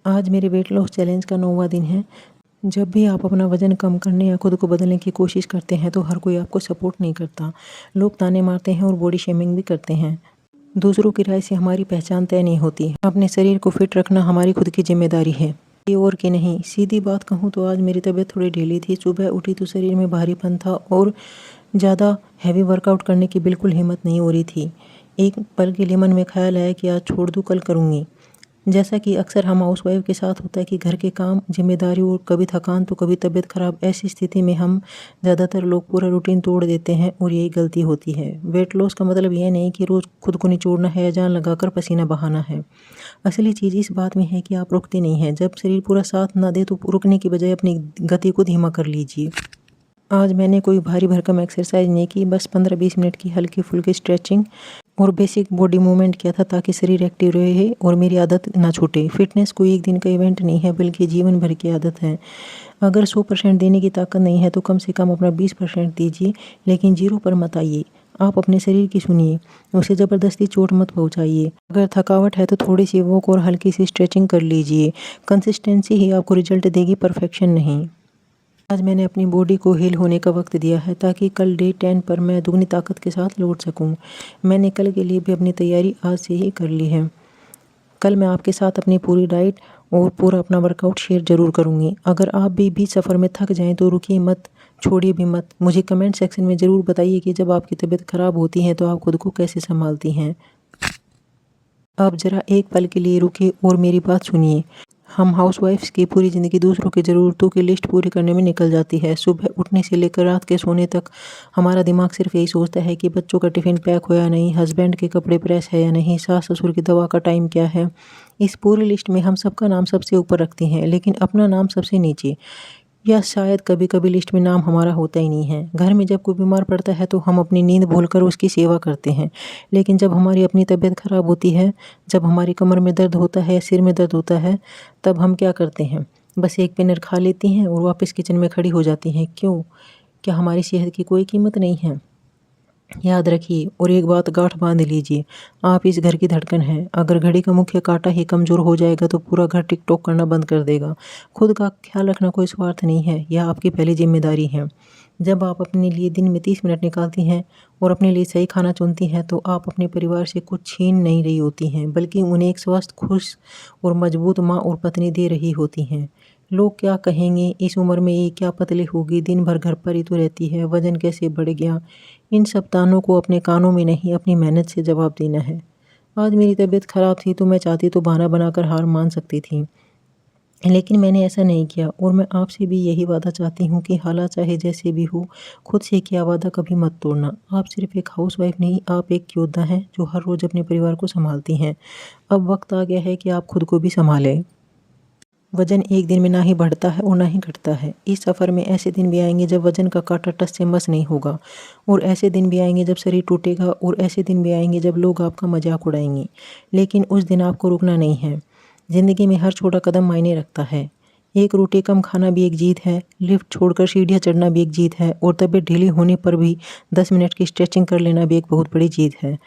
आज मेरे weight loss challenge का 9वां दिन है। जब भी आप अपना वज़न कम करने या खुद को बदलने की कोशिश करते हैं तो हर कोई आपको सपोर्ट नहीं करता। लोग ताने मारते हैं और बॉडी शेमिंग भी करते हैं। दूसरों की राय से हमारी पहचान तय नहीं होती। अपने शरीर को फिट रखना हमारी खुद की जिम्मेदारी है, ये और की नहीं। सीधी बात कहूँ तो आज मेरी तबीयत थोड़ी ढीली थी। सुबह उठी तो शरीर में भारीपन था और ज़्यादा हैवी वर्कआउट करने की बिल्कुल हिम्मत नहीं हो रही थी। एक पल के लिए मन में ख्याल आया कि आज छोड़ दूँ, कल करूँगी। जैसा कि अक्सर हम हाउसवाइफ के साथ होता है कि घर के काम, जिम्मेदारी और कभी थकान तो कभी तबीयत खराब। ऐसी स्थिति में हम ज़्यादातर लोग पूरा रूटीन तोड़ देते हैं और यही गलती होती है। वेट लॉस का मतलब यह नहीं कि रोज़ खुद को निचोड़ना है या जान लगाकर पसीना बहाना है। असली चीज़ इस बात में है कि आप रुकते नहीं हैं। जब शरीर पूरा साथ ना दे तो रुकने की बजाय अपनी गति को धीमा कर लीजिए। आज मैंने कोई भारी भरकम एक्सरसाइज नहीं की, बस 15-20 मिनट की हल्की फुल्की स्ट्रेचिंग और बेसिक बॉडी मूवमेंट किया था ताकि शरीर एक्टिव रहे और मेरी आदत ना छूटे। फिटनेस कोई एक दिन का इवेंट नहीं है बल्कि जीवन भर की आदत है। अगर 100% देने की ताकत नहीं है तो कम से कम अपना 20% दीजिए, लेकिन 0 पर मत आइए। आप अपने शरीर की सुनिए, उसे ज़बरदस्ती चोट मत पहुंचाइए। अगर थकावट है तो थोड़ी सी वॉक और हल्की सी स्ट्रेचिंग कर लीजिए। कंसिस्टेंसी ही आपको रिजल्ट देगी, परफेक्शन नहीं। आज मैंने अपनी बॉडी को हील होने का वक्त दिया है ताकि कल डे 10 पर मैं दुगनी ताकत के साथ लौट सकूं। मैंने कल के लिए भी अपनी तैयारी आज से ही कर ली है। कल मैं आपके साथ अपनी पूरी डाइट और पूरा अपना वर्कआउट शेयर ज़रूर करूंगी। अगर आप भी बीच सफ़र में थक जाएं तो रुकिए मत, छोड़िए भी मत। मुझे कमेंट सेक्शन में ज़रूर बताइए कि जब आपकी तबीयत ख़राब होती है तो आप खुद को कैसे संभालती हैं। अब ज़रा एक पल के लिए रुकिए और मेरी बात सुनिए। हम हाउसवाइफ्स की पूरी ज़िंदगी दूसरों की ज़रूरतों की लिस्ट पूरी करने में निकल जाती है। सुबह उठने से लेकर रात के सोने तक हमारा दिमाग सिर्फ यही सोचता है कि बच्चों का टिफ़िन पैक हो या नहीं, हस्बैंड के कपड़े प्रेस है या नहीं, सास ससुर की दवा का टाइम क्या है। इस पूरी लिस्ट में हम सबका नाम सबसे ऊपर रखते हैं, लेकिन अपना नाम सबसे नीचे। या शायद कभी कभी लिस्ट में नाम हमारा होता ही नहीं है। घर में जब कोई बीमार पड़ता है तो हम अपनी नींद भूलकर उसकी सेवा करते हैं, लेकिन जब हमारी अपनी तबीयत ख़राब होती है, जब हमारी कमर में दर्द होता है या सिर में दर्द होता है, तब हम क्या करते हैं? बस एक पिनर खा लेती हैं और वापस किचन में खड़ी हो जाती हैं। क्यों? क्या हमारी सेहत की कोई कीमत नहीं है? याद रखिए और एक बात गांठ बांध लीजिए, आप इस घर की धड़कन हैं। अगर घड़ी का मुख्य कांटा ही कमज़ोर हो जाएगा तो पूरा घर टिक टॉक करना बंद कर देगा। खुद का ख्याल रखना कोई स्वार्थ नहीं है, यह आपकी पहली जिम्मेदारी है। जब आप अपने लिए दिन में 30 मिनट निकालती हैं और अपने लिए सही खाना चुनती हैं तो आप अपने परिवार से कुछ छीन नहीं रही होती हैं, बल्कि उन्हें एक स्वस्थ, खुश और मजबूत माँ और पत्नी दे रही होती हैं। लोग क्या कहेंगे, इस उम्र में ये क्या पतली होगी, दिन भर घर पर ही तो रहती है, वजन कैसे बढ़ गया। इन सब तानों को अपने कानों में नहीं, अपनी मेहनत से जवाब देना है। आज मेरी तबीयत ख़राब थी तो मैं चाहती तो बहाना बनाकर हार मान सकती थी, लेकिन मैंने ऐसा नहीं किया। और मैं आपसे भी यही वादा चाहती हूँ कि हालात चाहे जैसे भी हो, खुद से किया वादा कभी मत तोड़ना। आप सिर्फ एक हाउसवाइफ नहीं, आप एक योद्धा हैं जो हर रोज़ अपने परिवार को संभालती हैं। अब वक्त आ गया है कि आप खुद को भी संभालें। वज़न एक दिन में ना ही बढ़ता है और ना ही घटता है। इस सफ़र में ऐसे दिन भी आएंगे जब वज़न का कांटा टस से मस नहीं होगा, और ऐसे दिन भी आएंगे जब शरीर टूटेगा, और ऐसे दिन भी आएंगे जब लोग आपका मजाक उड़ाएंगे। लेकिन उस दिन आपको रुकना नहीं है। ज़िंदगी में हर छोटा कदम मायने रखता है। एक रोटी कम खाना भी एक जीत है, लिफ्ट छोड़कर सीढ़ियाँ चढ़ना भी एक जीत है, और तबीयत ढीली होने पर भी 10 मिनट की स्ट्रेचिंग कर लेना भी एक बहुत बड़ी जीत है।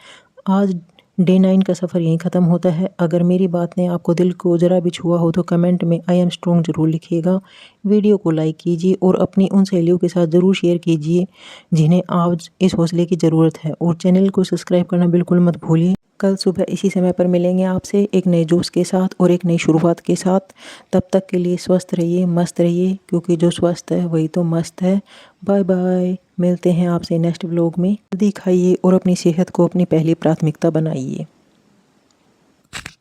आज डे 9 का सफ़र यहीं ख़त्म होता है। अगर मेरी बात ने आपको दिल को ज़रा भी छुआ हो तो कमेंट में आई एम स्ट्रॉन्ग ज़रूर लिखिएगा। वीडियो को लाइक कीजिए और अपनी उन सहेलियों के साथ ज़रूर शेयर कीजिए जिन्हें आज इस हौसले की ज़रूरत है, और चैनल को सब्सक्राइब करना बिल्कुल मत भूलिए। कल सुबह इसी समय पर मिलेंगे आपसे एक नए जोश के साथ और एक नई शुरुआत के साथ। तब तक के लिए स्वस्थ रहिए, मस्त रहिए, क्योंकि जो स्वस्थ है वही तो मस्त है। Bye bye. मिलते हैं आपसे नेक्स्ट व्लॉग में। जल्दी खाइए और अपनी सेहत को अपनी पहली प्राथमिकता बनाइए।